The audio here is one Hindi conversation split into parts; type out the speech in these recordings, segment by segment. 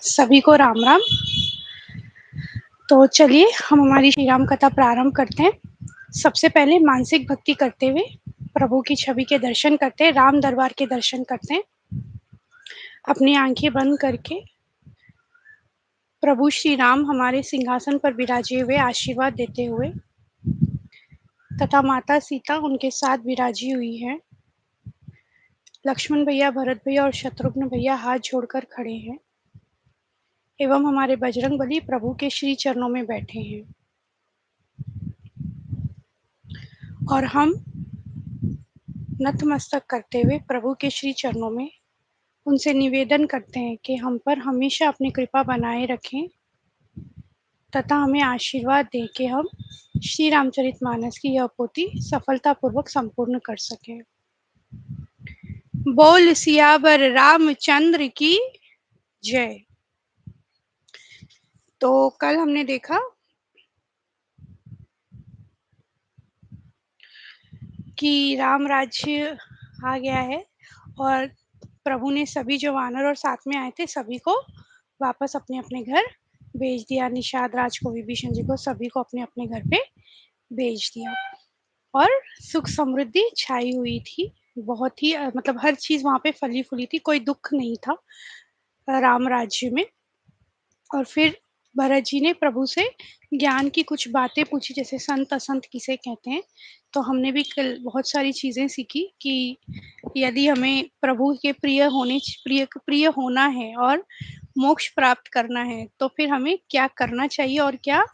सभी को राम राम। तो चलिए हम हमारी श्री राम कथा प्रारंभ करते हैं। सबसे पहले मानसिक भक्ति करते हुए प्रभु की छवि के दर्शन करते हैं, राम दरबार के दर्शन करते हैं। अपनी आंखें बंद करके प्रभु श्री राम हमारे सिंहासन पर विराजे हुए आशीर्वाद देते हुए तथा माता सीता उनके साथ विराजी हुई है। लक्ष्मण भैया, भरत भैया और शत्रुघ्न भैया हाथ जोड़कर खड़े हैं एवं हमारे बजरंगबली प्रभु के श्री चरणों में बैठे हैं। और हम नतमस्तक करते हुए प्रभु के श्री चरणों में उनसे निवेदन करते हैं कि हम पर हमेशा अपनी कृपा बनाए रखें तथा हमें आशीर्वाद दें कि हम श्री रामचरितमानस की यह पोथी सफलतापूर्वक संपूर्ण कर सकें। बोल सियावर रामचंद्र की जय। तो कल हमने देखा कि राम राज्य आ गया है और प्रभु ने सभी जो वानर और साथ में आए थे सभी को वापस अपने अपने घर भेज दिया। निषाद राज को, विभीषण जी को, सभी को अपने अपने घर पे भेज दिया और सुख समृद्धि छाई हुई थी। बहुत ही मतलब हर चीज वहां पे फली फूली थी, कोई दुख नहीं था राम राज्य में। और फिर भरत जी ने प्रभु से ज्ञान की कुछ बातें पूछी, जैसे संत असंत किसे कहते हैं। तो हमने भी कल बहुत सारी चीजें सीखी कि यदि हमें प्रभु के प्रिय होना है और मोक्ष प्राप्त करना है तो फिर हमें क्या करना चाहिए और क्या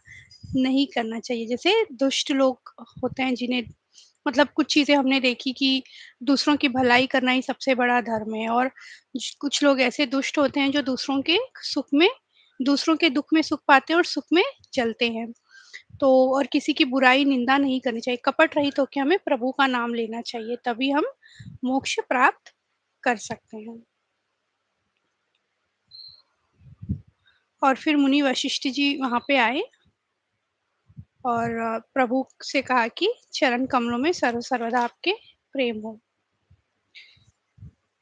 नहीं करना चाहिए। जैसे दुष्ट लोग होते हैं जिन्हें मतलब कुछ चीजें हमने देखी कि दूसरों की भलाई करना ही सबसे बड़ा धर्म है, और कुछ लोग ऐसे दुष्ट होते हैं जो दूसरों के दुख में सुख पाते हैं और सुख में चलते हैं। तो और किसी की बुराई निंदा नहीं करनी चाहिए, कपट रहित होकर हमें प्रभु का नाम लेना चाहिए, तभी हम मोक्ष प्राप्त कर सकते हैं। और फिर मुनि वशिष्ठ जी वहां पे आए और प्रभु से कहा कि चरण कमलों में सर्वदा आपके प्रेम हो।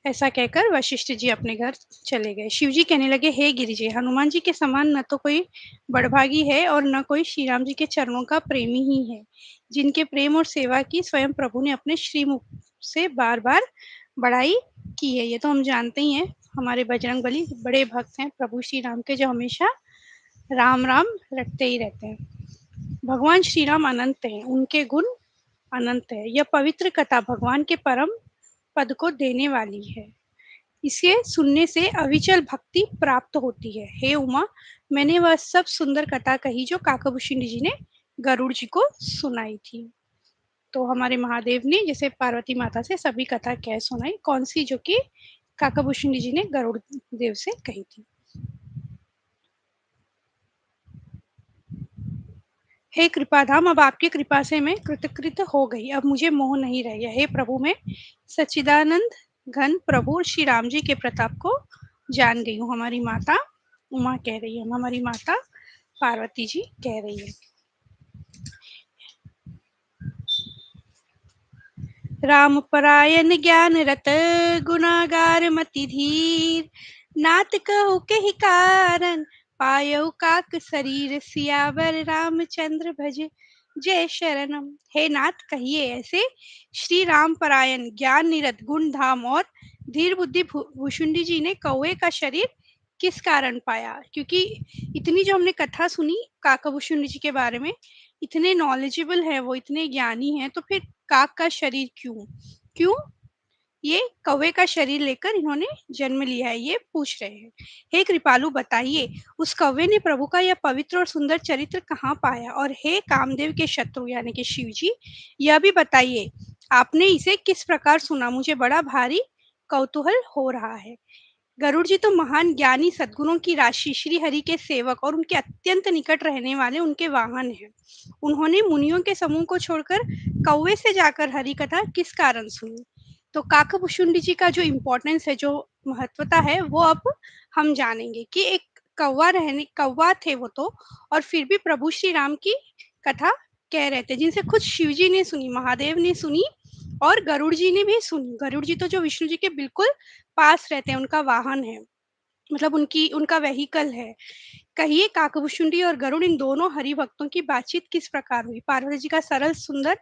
ऐसा कहकर वशिष्ठ जी अपने घर चले गए। शिव जी कहने लगे, हे गिरिजे, हनुमान जी के समान न तो कोई बड़भागी है और न कोई श्री राम जी के चरणों का प्रेमी ही है, जिनके प्रेम और सेवा की स्वयं प्रभु ने अपने श्रीमुख से बार बार बड़ाई की है। ये तो हम जानते ही हैं, हमारे बजरंग बली बड़े भक्त हैं प्रभु श्री राम के, जो हमेशा राम राम रटते ही रहते हैं। भगवान श्री राम अनंत हैं, उनके गुण अनंत है। यह पवित्र कथा भगवान के परम पद को देने वाली है। इसे सुनने से अविचल भक्ति प्राप्त होती है। हे उमा, मैंने वह सब सुंदर कथा कही जो काकभूषणी जी ने गरुड़ जी को सुनाई थी। तो हमारे महादेव ने जैसे पार्वती माता से सभी कथा कह सुनाई, कौन सी? जो कि काकभूषणी जी ने गरुड़ देव से कही थी। हे कृपाधाम, अब आपकी कृपा से मैं कृतकृत हो गई, अब मुझे मोह नहीं रह गया। हे प्रभु, मैं सच्चिदानंद घन प्रभु श्री राम जी के प्रताप को जान गई हूँ। हमारी माता उमा कह रही है, हमारी माता पार्वती जी कह रही है। राम परायण ज्ञान रत गुनागार मति धीर, नात कहु के ही कारण पायउ काक शरीर, सियावर रामचंद्र भज जय शरणम। हे नाथ, कहिए ऐसे श्री राम परायण ज्ञान निरत गुण धाम और धीर बुद्धि भुषुंडी जी ने कौवे का शरीर किस कारण पाया? क्योंकि इतनी जो हमने कथा सुनी काकभूषुंडी जी के बारे में, इतने नॉलेजेबल है वो, इतने ज्ञानी हैं, तो फिर काक का शरीर क्यों क्यों ये कौवे का शरीर लेकर इन्होंने जन्म लिया है, ये पूछ रहे हैं। हे कृपालु, बताइए उस कौवे ने प्रभु का यह पवित्र और सुंदर चरित्र कहाँ पाया? और हे कामदेव के शत्रु यानी कि शिव जी, यह भी बताइए आपने इसे किस प्रकार सुना? मुझे बड़ा भारी कौतूहल हो रहा है। गरुड़ जी तो महान ज्ञानी सद्गुणों की राशि, श्री हरि के सेवक और उनके अत्यंत निकट रहने वाले उनके वाहन हैं। उन्होंने मुनियों के समूह को छोड़कर कौवे से जाकर हरि कथा किस कारण सुनी? तो काकभूषुंडी जी का जो इम्पोर्टेंस है, जो महत्वता है, वो अब हम जानेंगे कि एक कौवा थे वो तो, और फिर भी प्रभु श्री राम की कथा कह रहे थे, जिनसे खुद शिव जी ने सुनी, महादेव ने सुनी और गरुड़ जी ने भी सुनी। गरुड़ जी तो जो विष्णु जी के बिल्कुल पास रहते हैं, उनका वाहन है, मतलब उनकी उनका व्हीकल है। कहिए काकभूषुंडी और गरुड़ इन दोनों हरि भक्तों की बातचीत किस प्रकार हुई? पार्वती जी का सरल सुंदर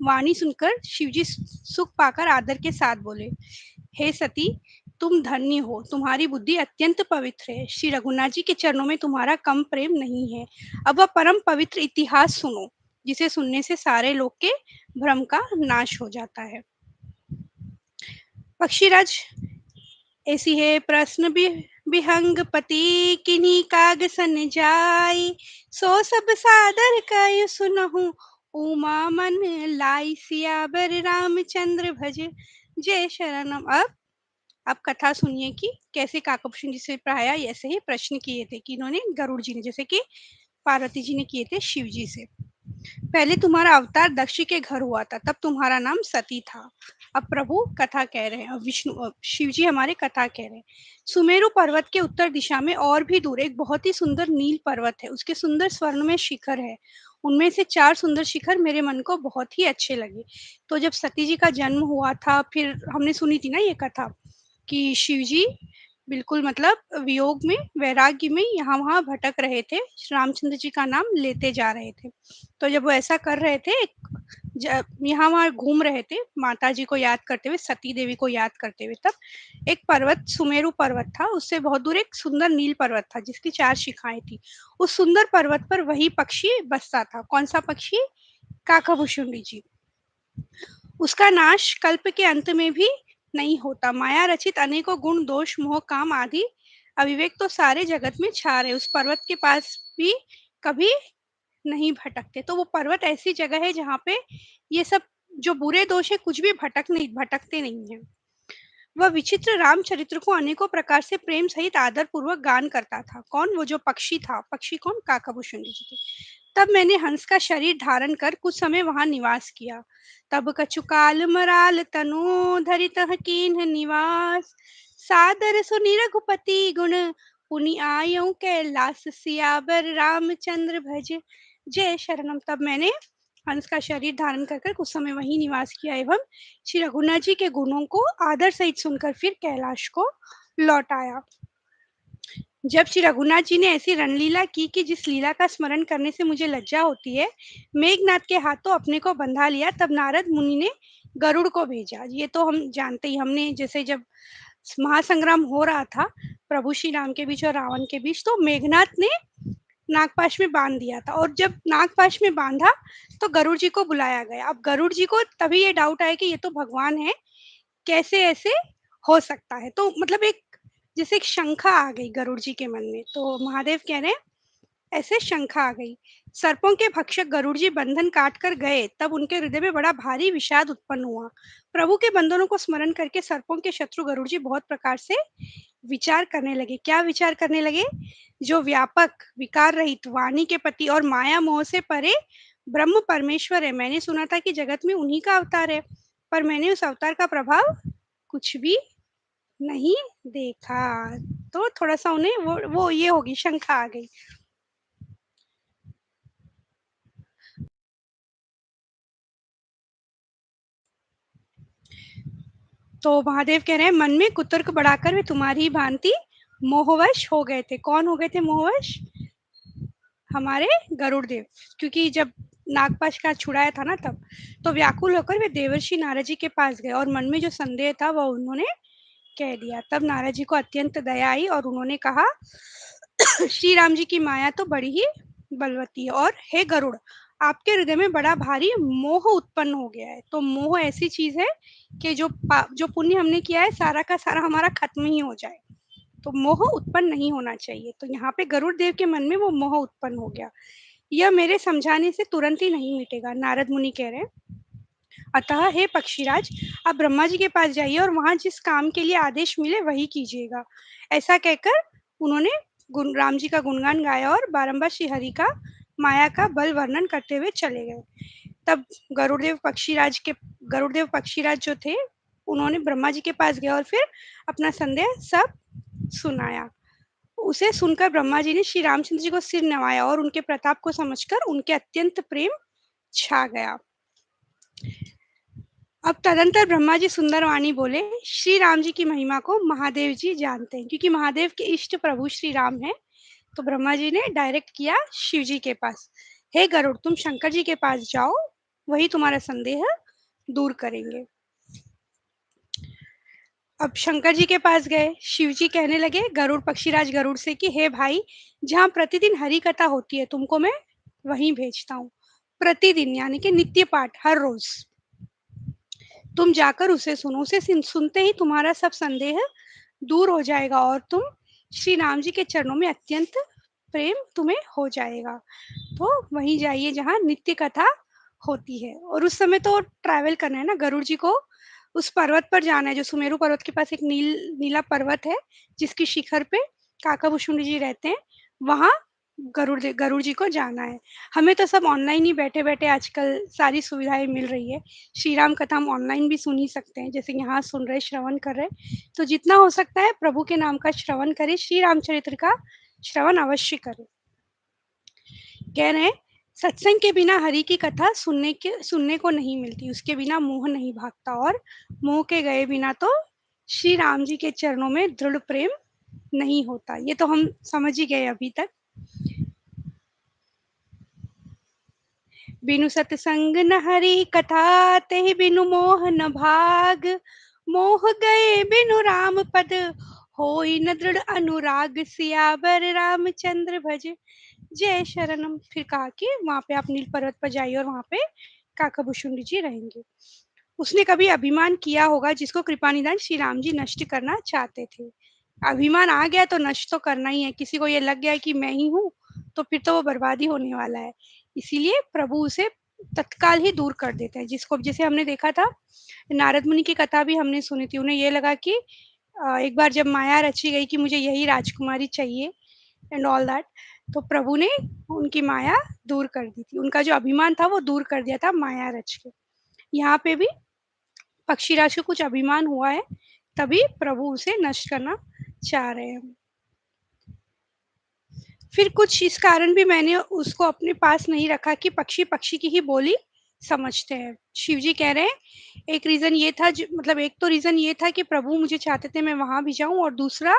वाणी सुनकर शिवजी सुख पाकर आदर के साथ बोले, हे सती, तुम धन्य हो, तुम्हारी बुद्धि अत्यंत पवित्र है। श्री रघुनाथ जी के चरणों में तुम्हारा कम प्रेम नहीं है। अब वह परम पवित्र इतिहास सुनो, जिसे सुनने से सारे लोग के भ्रम का नाश हो जाता है। पक्षीराज ऐसी है प्रश्न भी विहंग पति किन्हीं काग सन जाई, सो सब सादर कय सुनहु, उमा मन लाई, सियावर रामचंद्र भज जय शरणम। अब कथा सुनिए कि कैसे काकभूषण जी से प्राय ऐसे ही प्रश्न किए थे कि इन्होंने गरुड़ जी ने, जैसे कि पार्वती जी ने किए थे शिव जी से। पहले तुम्हारा अवतार दक्ष के घर हुआ था, तब तुम्हारा नाम सती था। अब प्रभु कथा कह रहे हैं, अब विष्णु शिव जी हमारे कथा कह रहे हैं। सुमेरु पर्वत के उत्तर दिशा में और भी दूर एक बहुत ही सुंदर नील पर्वत है, उसके सुंदर स्वर्ण में शिखर है। उनमें से 4 सुंदर शिखर मेरे मन को बहुत ही अच्छे लगे। तो जब सती जी का जन्म हुआ था, फिर हमने सुनी थी ना ये कथा कि शिव जी बिल्कुल मतलब वियोग में, वैराग्य में यहाँ वहाँ भटक रहे थे, रामचंद्र जी का नाम लेते जा रहे थे। तो जब वो ऐसा कर रहे थे, यहाँ वहाँ घूम रहे थे माता जी को याद करते हुए, सती देवी को याद करते हुए, तब एक पर्वत सुमेरु पर्वत था, उससे बहुत दूर एक सुंदर नील पर्वत था जिसकी 4 शिखाएं थी। उस सुंदर पर्वत पर वही पक्षी बसता था। कौन सा पक्षी? काकाभूषुंडी जी। उसका नाश कल्प के अंत में भी नहीं होता। माया रचित अनेकों गुण दोष मोह काम आदि अविवेक तो सारे जगत में छा रहे, उस पर्वत के पास भी कभी नहीं भटकते। तो वो पर्वत ऐसी जगह है जहाँ पे ये सब जो बुरे दोष है कुछ भी भटकते नहीं है। वह विचित्र रामचरित्र को अनेकों प्रकार से प्रेम सहित आदर पूर्वक गान करता था। कौन? वो जो पक्षी था। पक्षी कौन? काकाभूषुंडी जी थे। तब मैंने हंस का शरीर धारण कर कुछ समय वहां निवास किया। तब कछुकाल मराल तनु धरित कीन्ह निवास, सादर सुनि रघुपति गुण, पुनि आयऊ कैलास, सियावर रामचंद्र भज जय शरणम। तब मैंने हंस का शरीर धारण कर कुछ समय वहीं निवास किया एवं श्री रघुनाथ जी के गुणों को आदर सहित सुनकर फिर कैलाश को लौट आया। जब श्री रघुनाथ जी ने ऐसी रणलीला की कि जिस लीला का स्मरण करने से मुझे लज्जा होती है, मेघनाथ के हाथों अपने को बंधा लिया, तब नारद मुनि ने गरुड़ को भेजा। ये तो हम जानते ही, हमने जैसे जब महासंग्राम हो रहा था प्रभु श्री राम के बीच और रावण के बीच, तो मेघनाथ ने नागपाश में बांध दिया था, और जब नागपाश में बांधा तो गरुड़ जी को बुलाया गया। अब गरुड़ जी को तभी ये डाउट आया कि ये तो भगवान है, कैसे ऐसे हो सकता है। तो मतलब एक जैसे एक शंका आ गई गरुड़ जी के मन में। तो महादेव कह रहे हैं ऐसे शंका आ गई। सर्पों के भक्षक गरुड़ जी बंधन काट कर गए, तब उनके हृदय में बड़ा भारी विषाद उत्पन्न हुआ। प्रभु के बंधनों को स्मरण करके सर्पों के शत्रु गरुड़ जी बहुत प्रकार से विचार करने लगे। क्या विचार करने लगे? जो व्यापक विकार रहित वाणी के पति और माया मोह से परे ब्रह्म परमेश्वर है, मैंने सुना था कि जगत में उन्हीं का अवतार है, पर मैंने उस अवतार का प्रभाव कुछ भी नहीं देखा। तो थोड़ा सा उन्हें वो ये होगी, शंका आ गई। तो महादेव कह रहे हैं मन में कुतर्क बढ़ाकर वे तुम्हारी भांति मोहवश हो गए थे। कौन हो गए थे मोहवश? हमारे गरुड़ देव। क्योंकि जब नागपाश का छुड़ाया था ना, तब तो व्याकुल होकर वे देवर्षि नारद जी के पास गए और मन में जो संदेह था वह उन्होंने कह दिया। तब नारद जी को अत्यंत दया आई और उन्होंने कहा, श्री राम जी की माया तो बड़ी ही बलवती है, और हे गरुड़, आपके हृदय में बड़ा भारी मोह उत्पन्न हो गया है। तो मोह ऐसी चीज है कि जो पुण्य हमने किया है सारा का सारा हमारा खत्म ही हो जाए, तो मोह उत्पन्न नहीं होना चाहिए। तो यहाँ पे गरुड़ देव के मन में वो मोह उत्पन्न हो गया। यह मेरे समझाने से तुरंत ही नहीं मिटेगा, नारद मुनि कह रहे हैं। अतः हे पक्षीराज, आप ब्रह्मा जी के पास जाइए और वहां जिस काम के लिए आदेश मिले वही कीजिएगा। ऐसा कहकर उन्होंने राम जी का गुणगान गाया और बारंबार श्री हरि का माया का बल वर्णन करते हुए चले गए। तब गरुड़देव पक्षीराज जो थे, उन्होंने ब्रह्मा जी के पास गए और फिर अपना संदेह सब सुनाया। उसे सुनकर ब्रह्मा जी ने श्री रामचंद्र जी को सिर नवाया और उनके प्रताप को समझकर उनके अत्यंत प्रेम छा गया। अब तदंतर ब्रह्मा जी सुंदर वाणी बोले, श्री राम जी की महिमा को महादेव जी जानते हैं, क्योंकि महादेव के इष्ट प्रभु श्री राम हैं। तो ब्रह्मा जी ने डायरेक्ट किया शिव जी के पास, हे गरुड़ तुम शंकर जी के पास जाओ, वही तुम्हारा संदेह दूर करेंगे। अब शंकर जी के पास गए, शिव जी कहने लगे गरुड़ पक्षीराज गरुड़ से कि हे भाई, जहाँ प्रतिदिन हरि कथा होती है तुमको मैं वहीं भेजता हूँ। प्रतिदिन यानी कि नित्य पाठ हर रोज तुम जाकर उसे सुनो, उसे सुनते ही तुम्हारा सब संदेह दूर हो जाएगा और तुम श्री राम जी के चरणों में अत्यंत प्रेम तुम्हें हो जाएगा। तो वहीं जाइए जहाँ नित्य कथा होती है। और उस समय तो ट्रैवल करना है ना, गरुड़ जी को उस पर्वत पर जाना है जो सुमेरु पर्वत के पास एक नीला पर्वत है, जिसकी शिखर पे काकाभूषुंड जी रहते हैं, वहां गरुड़ जी को जाना है। हमें तो सब ऑनलाइन ही बैठे बैठे आजकल सारी सुविधाएं मिल रही है। श्री राम कथा हम ऑनलाइन भी सुन ही सकते हैं, जैसे यहाँ सुन रहे श्रवण कर रहे। तो जितना हो सकता है प्रभु के नाम का श्रवण करें, श्री रामचरित्र का श्रवण अवश्य करें। कह रहे हैं सत्संग के बिना हरि की कथा सुनने को नहीं मिलती, उसके बिना मोह नहीं भागता, और मोह के गए बिना तो श्री राम जी के चरणों में दृढ़ प्रेम नहीं होता। ये तो हम समझ ही गए अभी तक। बिनु सतसंग न हरि कथा, ते बिनु मोह न भाग, मोह गए बिनु राम पद, होई न दृढ़ अनुराग, सियावर रामचंद्र भज जय शरणम। फिर कहा कि वहां पे आप नील पर्वत पर जाइए और वहां पे काकाभूषुंड जी रहेंगे। उसने कभी अभिमान किया होगा जिसको कृपानिधान श्री राम जी नष्ट करना चाहते थे। अभिमान आ गया तो नष्ट तो करना ही है। किसी को ये लग गया कि मैं ही हूँ, तो फिर तो वो बर्बादी होने वाला है। इसीलिए प्रभु उसे तत्काल ही दूर कर देते हैं। जिसको जैसे हमने देखा था, नारद मुनि की कथा भी हमने सुनी थी। उन्हें ये लगा कि एक बार जब माया रची गई कि मुझे यही राजकुमारी चाहिए एंड ऑल दैट, तो प्रभु ने उनकी माया दूर कर दी थी। उनका जो अभिमान था वो दूर कर दिया था माया रच के। यहाँ पे भी पक्षीराज को कुछ अभिमान हुआ है, तभी प्रभु उसे नष्ट करना चाह रहे हैं। फिर कुछ इस कारण भी मैंने उसको अपने पास नहीं रखा कि पक्षी पक्षी की ही बोली समझते हैं। शिव जी कह रहे हैं एक रीजन ये था, मतलब एक तो रीजन ये था कि प्रभु मुझे चाहते थे मैं वहां भी जाऊं, और दूसरा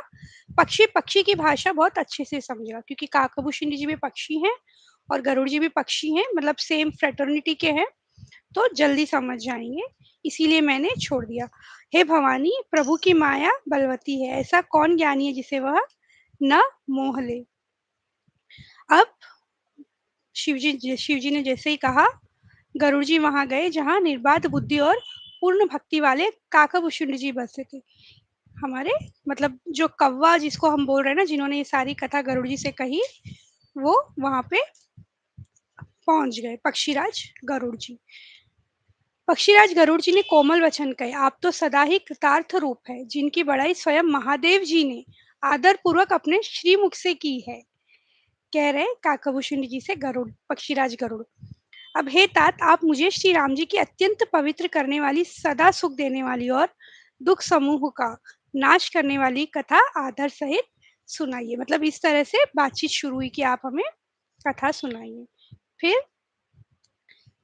पक्षी पक्षी की भाषा बहुत अच्छे से समझेगा, क्योंकि काकाभूषुंड जी भी पक्षी हैं और गरुड़ जी भी पक्षी हैं, मतलब सेम फ्रेटर्निटी के हैं, तो जल्दी समझ जाएंगे। इसीलिए मैंने छोड़ दिया। हे भवानी, प्रभु की माया बलवती है, ऐसा कौन ज्ञानी है जिसे वह न मोह ले। अब शिवजी ने जैसे ही कहा, गरुड़ जी वहां गए जहां निर्बाध बुद्धि और पूर्ण भक्ति वाले काकाभूषुंड जी बसे थे। हमारे मतलब जो कौवा जिसको हम बोल रहे हैं ना, जिन्होंने ये सारी कथा गरुड़ जी से कही, वो वहां पे पहुंच गए, पक्षीराज गरुड़ जी। पक्षीराज गरुड़ जी ने कोमल वचन कहे, आप तो सदा ही कृतार्थ रूप है, जिनकी बड़ाई स्वयं महादेव जी ने आदर पूर्वक अपने श्रीमुख से की है। कह रहे काकाभूषुंड जी से गरुड़, पक्षीराज गरुड़। अब हे तात, आप मुझे श्री राम जी की अत्यंत पवित्र करने वाली, सदा सुख देने वाली और दुख समूह का नाश करने वाली कथा आदर सहित सुनाइए। मतलब इस तरह से बातचीत शुरू हुई कि आप हमें कथा सुनाइए। फिर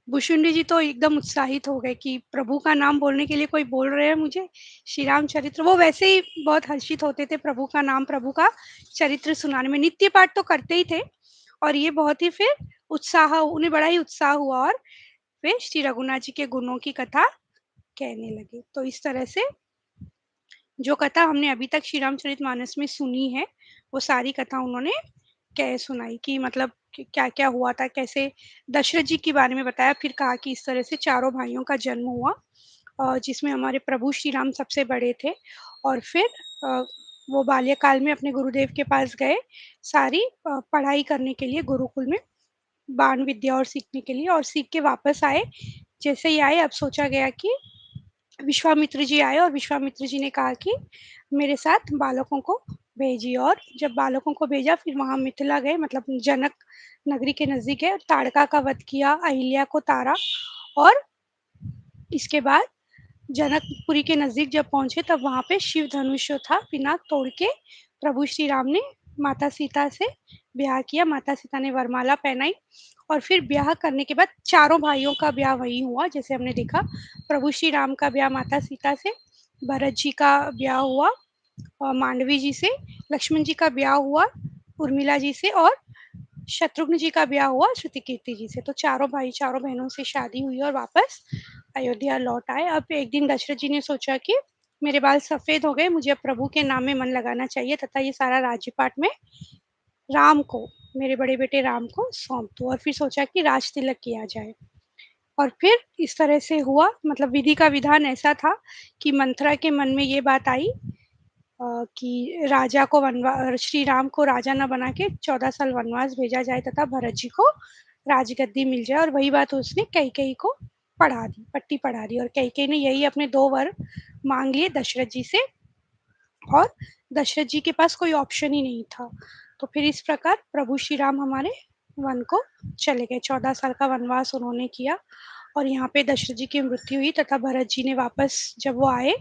भुषुंडी जी तो एकदम उत्साहित हो गए कि प्रभु का नाम बोलने के लिए कोई बोल रहे हैं मुझे श्री राम चरित्र। वो वैसे ही बहुत हर्षित होते थे प्रभु का नाम, प्रभु का चरित्र सुनाने में। नित्य पाठ तो करते ही थे, और ये बहुत ही फिर उत्साह, उन्हें बड़ा ही उत्साह हुआ, और वे श्री रघुनाथ जी के गुणों की कथा कहने लगे। तो इस तरह से जो कथा हमने अभी तक श्री रामचरितमानस में सुनी है, वो सारी कथा उन्होंने कह सुनाई कि मतलब क्या क्या हुआ था, कैसे दशरथ जी के बारे में बताया। फिर कहा कि इस तरह से चारों भाइयों का जन्म हुआ, और जिसमें हमारे प्रभु श्री राम सबसे बड़े थे। और फिर वो बाल्यकाल में अपने गुरुदेव के पास गए सारी पढ़ाई करने के लिए गुरुकुल में, बाण विद्या और सीखने के लिए, और सीख के वापस आए। जैसे ही आए, अब सोचा गया कि विश्वामित्र जी आए, और विश्वामित्र जी ने कहा कि मेरे साथ बालकों को भेजिए। और जब बालकों को भेजा, फिर वहां मिथिला गए, मतलब जनक नगरी के नजदीक है, ताड़का का वध किया, अहिल्या को तारा, और इसके बाद जनकपुरी के नजदीक जब पहुंचे, तब वहां पे शिव धनुष था, पिनाक तोड़ के प्रभु श्री राम ने माता सीता से ब्याह किया, माता सीता ने वरमाला पहनाई और फिर ब्याह करने के बाद चारों भाइयों का ब्याह वहीं हुआ। जैसे हमने देखा, प्रभु श्री राम का ब्याह माता सीता से, भरत जी का ब्याह हुआ मांडवी जी से, लक्ष्मण जी का ब्याह हुआ उर्मिला जी से और शत्रुघ्न जी का ब्याह हुआ श्रुति कीर्ति जी से। तो चारों भाई चारों बहनों से शादी हुई और वापस अयोध्या लौट आए। अब एक दिन दशरथ जी ने सोचा कि मेरे बाल सफेद हो गए, मुझे अब प्रभु के नाम में मन लगाना चाहिए तथा ये सारा राज्यपाट में राम को, मेरे बड़े बेटे राम को सौंप दो। और फिर सोचा कि राज तिलक किया जाए। और फिर इस तरह से हुआ, मतलब विधि का विधान ऐसा था कि मंथरा के मन में ये बात आई कि राजा को वनवास, श्री राम को राजा न बना के 14 साल वनवास भेजा जाए तथा भरत जी को राजगद्दी मिल जाए। और वही बात उसने कैकेयी को पढ़ा दी, पट्टी पढ़ा दी। और कैकेयी ने यही अपने 2 वर मांग लिए दशरथ जी से और दशरथ जी के पास कोई ऑप्शन ही नहीं था। तो फिर इस प्रकार प्रभु श्री राम हमारे वन को चले गए, 14 साल का वनवास उन्होंने किया। और यहाँ पे दशरथ जी की मृत्यु हुई तथा भरत जी ने वापस जब वो आए,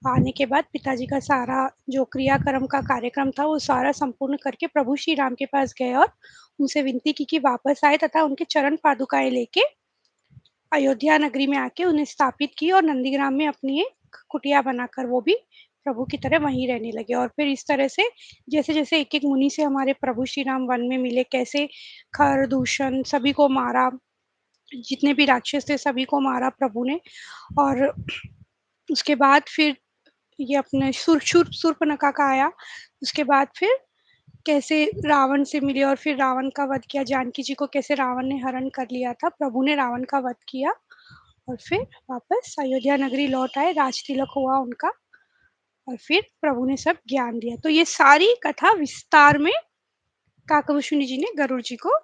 आने के बाद पिताजी का सारा जो क्रियाक्रम का कार्यक्रम था वो सारा संपूर्ण करके प्रभु श्री राम के पास गए और उनसे विनती की कि वापस आए तथा उनके चरण पादुकाएं लेके अयोध्या नगरी में आके उन्हें स्थापित की और नंदीग्राम में अपनी एक कुटिया बनाकर वो भी प्रभु की तरह वहीं रहने लगे। और फिर इस तरह से जैसे जैसे एक एक मुनि से हमारे प्रभु श्री राम वन में मिले, कैसे खर दूषण सभी को मारा, जितने भी राक्षस थे सभी को मारा प्रभु ने। और उसके बाद फिर ये अपने सुर्पनखा का आया। उसके बाद फिर कैसे रावण से मिले और फिर रावण का वध किया, जानकी जी को कैसे रावण ने हरण कर लिया था, प्रभु ने रावण का वध किया और फिर वापस अयोध्या नगरी लौट आए, राज तिलक हुआ उनका और फिर प्रभु ने सब ज्ञान दिया। तो ये सारी कथा विस्तार में काकभूषुंडी जी ने गरुड़ जी को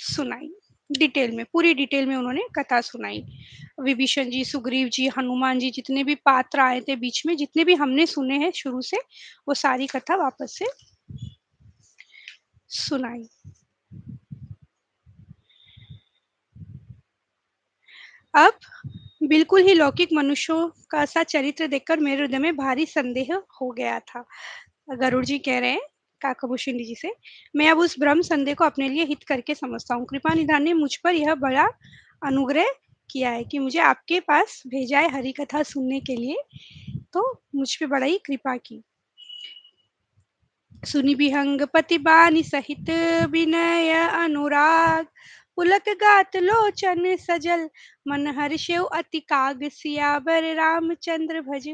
सुनाई, डिटेल में, पूरी डिटेल में उन्होंने कथा सुनाई। विभीषण जी, सुग्रीव जी, हनुमान जी, जितने भी पात्र आए थे बीच में, जितने भी हमने सुने हैं शुरू से, वो सारी कथा वापस से सुनाई। अब बिल्कुल ही लौकिक मनुष्यों का सा चरित्र देखकर मेरे हृदय में भारी संदेह हो गया था। गरुड़ जी कह रहे हैं काकभूषुंडी जी से, मैं अब उस भ्रम संदेह को अपने लिए हित करके समझता हूँ। कृपा निधान ने मुझ पर यह बड़ा अनुग्रह किया है कि मुझे आपके पास भेजा है हरि कथा सुनने के लिए, तो मुझ पे बड़ा ही कृपा की। सुनि विहंग पति बानी सहित विनय अनुराग, पुलक गात लोचन सजल मन हर्षेव अति काग, सियावर रामचंद्र भज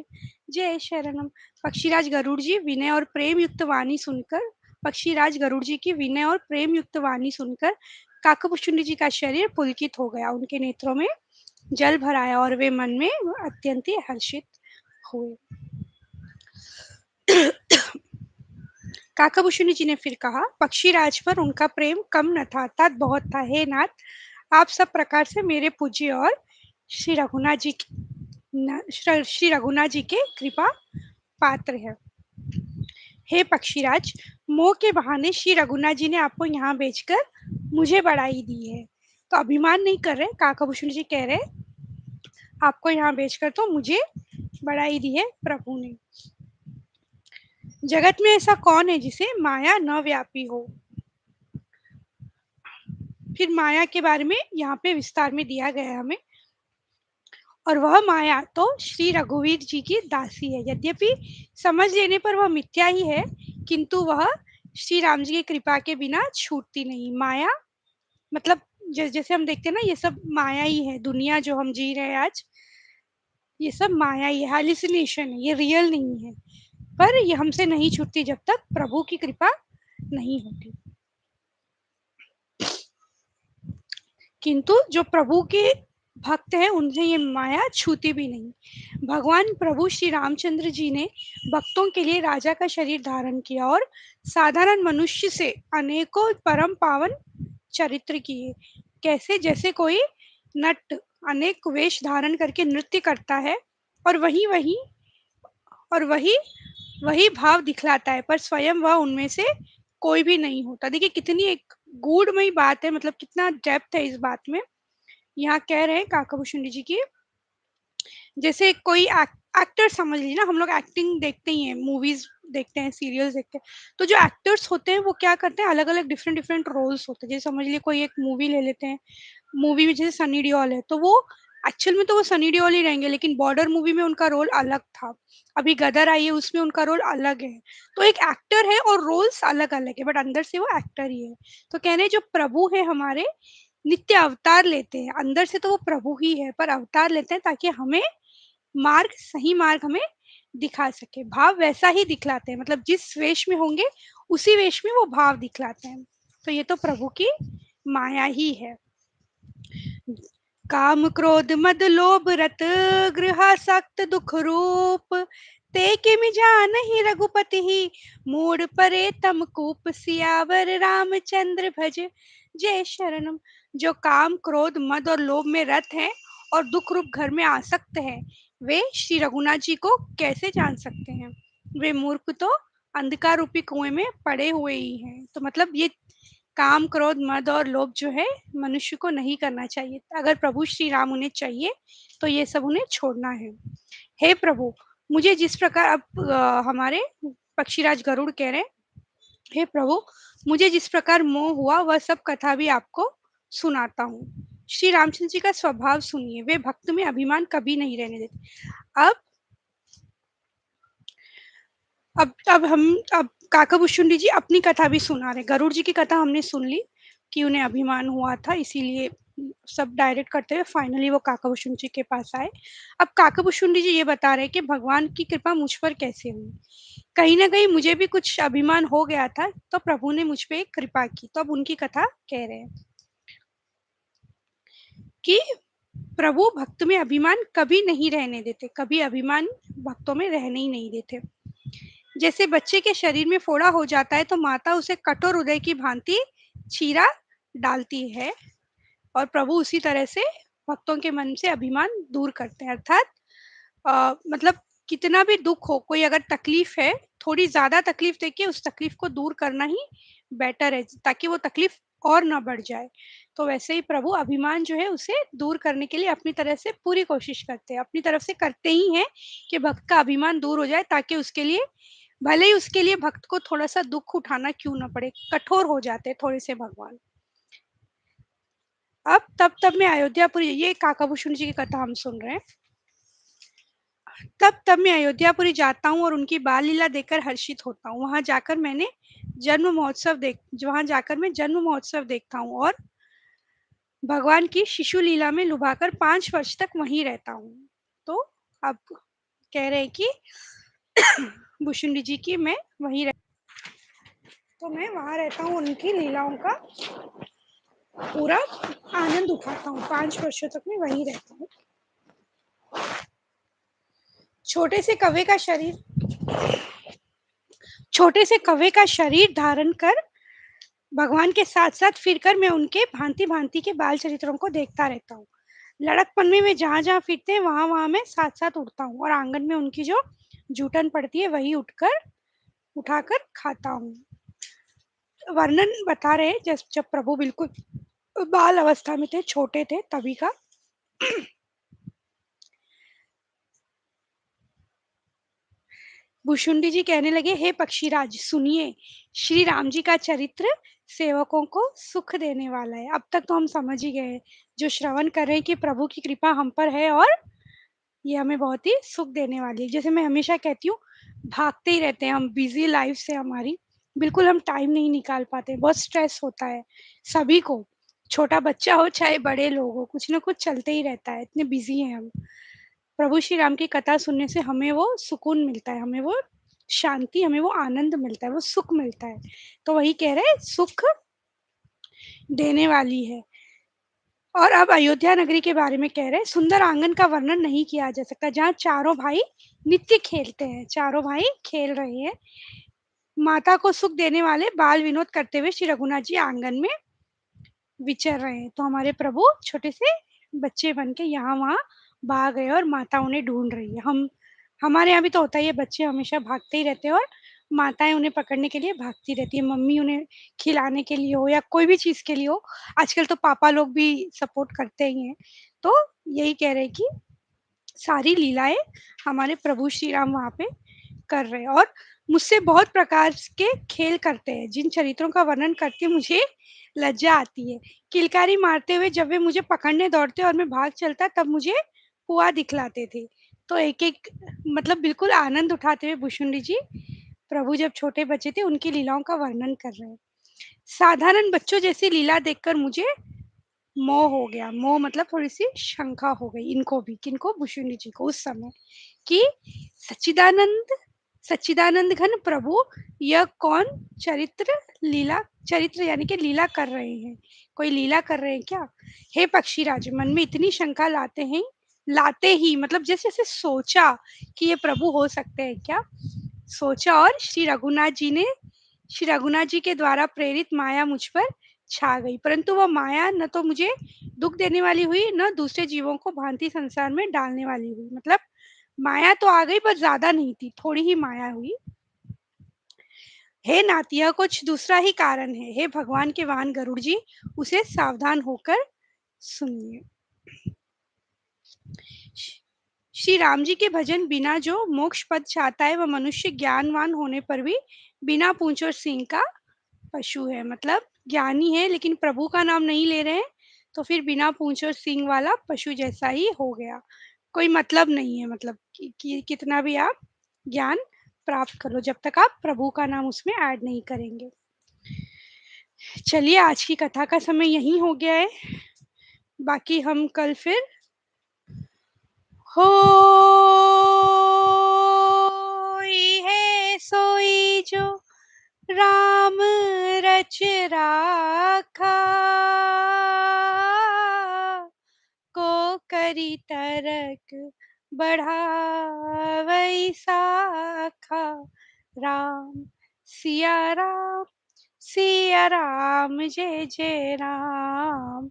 जय शरणम। पक्षीराज गरुड़ जी विनय और प्रेम युक्त वाणी सुनकर, पक्षीराज गरुड़ जी की विनय और प्रेम युक्त वाणी सुनकर काकभूषुंडी जी का शरीर पुलकित हो गया, उनके नेत्रों में जल भर आया और वे मन में अत्यंत हर्षित हुए। काकभूषुंडी जी ने फिर कहा, पक्षीराज पर उनका प्रेम कम न था, अर्थात बहुत था। हे नाथ, आप सब प्रकार से मेरे पूज्य और श्री रघुनाथ जी के कृपा पात्र है। हे पक्षीराज, मोह के बहाने श्री रघुनाथ जी ने आपको यहाँ भेजकर मुझे बड़ाई दी है। तो अभिमान नहीं कर रहे, काकभूषुंडी जी कह रहे आपको यहाँ भेजकर तो मुझे बड़ाई दी है प्रभु ने। जगत में ऐसा कौन है जिसे माया न व्यापी हो। फिर माया के बारे में यहाँ पे विस्तार में दिया गया है हमें, और वह माया तो श्री रघुवीर जी की दासी है। यद्यपि समझ लेने पर वह मिथ्या ही है, किंतु वह श्री राम जी की कृपा के बिना छूटती नहीं। माया मतलब जैसे हम देखते हैं ना, ये सब माया ही है, दुनिया जो हम जी रहे हैं आज, ये सब माया ही है, हालिसिनेशन है, ये रियल नहीं है। पर ये हमसे नहीं छूटती जब तक प्रभु की कृपा नहीं होती। किंतु जो प्रभु के भक्त हैं उन्हें ये माया छूती भी नहीं। भगवान प्रभु श्री रामचंद्र जी ने भक्तों के लिए राजा का शरीर धारण किया और साधारण मनुष्य से अनेकों परम पावन चरित्र किए। कैसे, जैसे कोई नट अनेक वेश धारण करके नृत्य करता है और वही वही भाव दिखलाता है, पर स्वयं वह उनमें से कोई भी नहीं होता। देखिए कितनी एक गूढ़मयी बात है, मतलब कितना डेप्थ है इस बात में। यहाँ कह रहे हैं काकभूषुंडी जी की जैसे कोई एक्टर समझ लीजिए ना, हम लोग एक्टिंग देखते ही हैं, मूवीज देखते हैं, सीरियल्स देखते हैं, तो जो एक्टर्स होते हैं वो क्या करते हैं, अलग अलग डिफरेंट डिफरेंट रोल्स होते हैं। जैसे समझ लीजिए कोई एक मूवी ले लेते हैं, मूवी में जैसे सनी देओल है, तो वो एक्चुअल में तो वो सनी देओल ही रहेंगे, लेकिन बॉर्डर मूवी में उनका रोल अलग था। अभी गदर आई है, उसमें उनका रोल अलग है। तो एक एक्टर है और रोल्स अलग अलग है, बट अंदर से वो एक्टर ही है। तो कह रहे हैं जो प्रभु है हमारे, नित्य अवतार लेते हैं, अंदर से तो वो प्रभु ही है, पर अवतार लेते हैं ताकि हमें मार्ग, सही मार्ग हमें दिखा सके, भाव वैसा ही दिखलाते हैं, मतलब जिस वेश में होंगे उसी वेश में वो भाव दिखलाते हैं। तो ये तो प्रभु की माया ही है। काम क्रोध मद लोभ रत गृहासक्त दुख रूप, ते किम जानहि रघुपति ही, मूड परे तम कूप। सियावर रामचंद्र भज जय शरणम। जो काम क्रोध मद और लोभ में रत है और दुख रूप घर में आसक्त है, वे श्री रघुनाथ जी को कैसे जान सकते हैं। वे मूर्ख तो अंधकार रूपी कुएं में पड़े हुए ही हैं। तो मतलब ये काम क्रोध मद और लोभ जो है मनुष्य को नहीं करना चाहिए। अगर प्रभु श्री राम उन्हें चाहिए तो ये सब उन्हें छोड़ना है। हे प्रभु, मुझे जिस प्रकार अब हमारे पक्षीराज गरुड़ कह रहे हैं, हे प्रभु, मुझे जिस प्रकार मोह हुआ वह सब कथा भी आपको सुनाता हूँ। श्री रामचंद्र जी का स्वभाव सुनिए, वे भक्त में अभिमान कभी नहीं रहने देते। अब अब काकाभूषुंडी जी अपनी कथा भी सुना रहे। गरुड़ जी की कथा हमने सुन ली कि उन्हें अभिमान हुआ था, इसीलिए सब डायरेक्ट करते हुए फाइनली वो काकाभूषुंडी जी के पास आए। अब काकाभूषुंडी जी ये बता रहे हैं कि भगवान की कृपा मुझ पर कैसे हुई। कहीं ना कहीं मुझे भी कुछ अभिमान हो गया था, तो प्रभु ने मुझ पे कृपा की। तो अब उनकी कथा कह रहे हैं कि प्रभु भक्त में अभिमान कभी नहीं रहने देते, कभी अभिमान भक्तों में रहने ही नहीं देते। जैसे बच्चे के शरीर में फोड़ा हो जाता है तो माता उसे कठोर हृदय की भांति चीरा डालती है, और प्रभु उसी तरह से भक्तों के मन से अभिमान दूर करते हैं। अर्थात मतलब कितना भी दुख हो, कोई अगर तकलीफ है, थोड़ी ज्यादा तकलीफ देखिए, उस तकलीफ को दूर करना ही बेटर है, ताकि वो तकलीफ और ना बढ़ जाए। तो वैसे ही प्रभु अभिमान जो है उसे दूर करने के लिए अपनी तरह से पूरी कोशिश करते हैं, अपनी तरफ से करते ही हैं कि भक्त का अभिमान दूर हो जाए, ताकि उसके लिए, भले ही उसके लिए भक्त को थोड़ा सा दुख उठाना क्यों ना पड़े, कठोर हो जाते हैं थोड़े से भगवान। अब तब मैं अयोध्यापुरी, ये काकाभूषण जी की कथा हम सुन रहे हैं। तब मैं अयोध्यापुरी जाता हूँ और उनकी बाल लीला देखकर हर्षित होता हूँ। वहां जाकर मैं जन्म महोत्सव देखता हूँ और भगवान की शिशु लीला में लुभाकर 5 वर्ष तक वहीं रहता हूँ। तो अब कह रहे हैं कि भूषुंडी जी की मैं वहीं रह, तो मैं वहां रहता हूँ, उनकी लीलाओं का पूरा आनंद उठाता हूँ। 5 वर्षों तक मैं वहीं रहता हूँ। छोटे से कव्वे का शरीर छोटे से कव्वे का शरीर धारण कर भगवान के साथ साथ फिरकर मैं उनके भांति भांति के बाल चरित्रों को देखता रहता हूँ। लड़कपन में वे जहां जहां फिरते हैं वहां वहां मैं साथ साथ उड़ता हूँ, और आंगन में उनकी जो जूठन पड़ती है वही उठाकर खाता हूँ। वर्णन बता रहे जब जब प्रभु बिल्कुल बाल अवस्था में थे, छोटे थे तभी का। भुशुंडी जी कहने लगे, हे पक्षीराज सुनिए, श्री राम जी का चरित्र सेवकों को सुख देने वाला है। अब तक तो हम समझ ही गए, जो श्रवण कर रहे हैं कि प्रभु की कृपा हम पर है और ये हमें बहुत ही सुख देने वाली है। जैसे मैं हमेशा कहती हूँ, भागते ही रहते हैं हम, बिजी लाइफ से हमारी बिल्कुल हम टाइम नहीं निकाल पाते, बहुत स्ट्रेस होता है सभी को, छोटा बच्चा हो चाहे बड़े लोग हो, कुछ ना कुछ चलते ही रहता है, इतने बिजी हैं हम। प्रभु श्री राम की कथा सुनने से हमें वो सुकून मिलता है, हमें वो शांति, हमें वो आनंद मिलता है, वो सुख मिलता है। तो वही कह रहे सुख देने वाली है। और अब अयोध्या नगरी के बारे में कह रहे हैं, सुंदर आंगन का वर्णन नहीं किया जा सकता, जहाँ चारों भाई नित्य खेलते हैं, चारों भाई खेल रहे हैं, माता को सुख देने वाले बाल विनोद करते हुए श्री रघुनाथ जी आंगन में विचर रहे हैं। तो हमारे प्रभु छोटे से बच्चे बन के यहाँ वहाँ भाग गए और माता उन्हें ढूंढ रही है। हम हमारे यहाँ भी तो होता ही है, बच्चे हमेशा भागते ही रहते हैं और माताएं उन्हें पकड़ने के लिए भागती रहती है, मम्मी उन्हें खिलाने के लिए हो या कोई भी चीज के लिए हो। आजकल तो पापा लोग भी सपोर्ट करते ही हैं। तो यही कह रहे हैं कि सारी लीलाएँ हमारे प्रभु श्री राम वहाँ पे कर रहे हैं और मुझसे बहुत प्रकार के खेल करते हैं, जिन चरित्रों का वर्णन करके मुझे लज्जा आती है। किलकारी मारते हुए जब वे मुझे पकड़ने दौड़ते और मैं भाग चलता तब मुझे पुआ दिखलाते थे। तो एक-एक मतलब बिल्कुल आनंद उठाते हुए भुशुंडी जी, प्रभु जब छोटे बच्चे थे उनकी लीलाओं का वर्णन कर रहे हैं। साधारण बच्चों जैसी लीला देखकर मुझे मोह हो गया। मोह मतलब थोड़ी-सी शंका हो गई इनको भी, किनको? भुशुंडी जी को उस समय कि सच्चिदानंद सच्चिदानंद घन प्रभु यह कौन चरित्र लीला चरित्र यानी कि लीला कर रहे हैं। कोई लीला कर रहे हैं क्या? हे पक्षीराज मन में इतनी शंका लाते ही मतलब जैसे-जैसे सोचा कि ये प्रभु हो सकते हैं क्या? सोचा और श्री रघुनाथ जी के द्वारा प्रेरित माया मुझ पर छा गई। परंतु वो माया न तो मुझे दुःख देने वाली हुई, न दूसरे जीवों को भांति संसार में डालने वाली हुई। मतलब माया तो आ गई पर ज़्यादा नहीं थी, थोड़ी ही माया हुई। हे नाथ यह कुछ दूसरा ही कारण है। हे भगवान के वाहन गरुड़ जी, उसे सावधान होकर सुनिए। श्री राम जी के भजन बिना जो मोक्ष पद चाहता है, वह मनुष्य ज्ञानवान होने पर भी बिना पूंछ और सींग का पशु है। मतलब ज्ञानी है लेकिन प्रभु का नाम नहीं ले रहे हैं, तो फिर बिना पूंछ और सींग वाला पशु जैसा ही हो गया। कोई मतलब नहीं है मतलब कि कितना भी आप ज्ञान प्राप्त कर लो, जब तक आप प्रभु का नाम उसमें ऐड नहीं करेंगे। चलिए आज की कथा का समय यही हो गया है, बाकी हम कल फिर होई है सोई जो राम रच राखा को करी तरक बढ़ावई साखा राम सिया राम सिया राम जय जय राम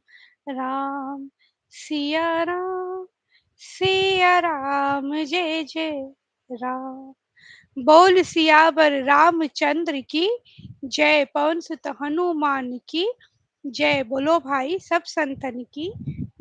राम सिया राम जय जय राम। बोल सियावर रामचंद्र की जय। पवन सुत हनुमान की जय। बोलो भाई सब संतन की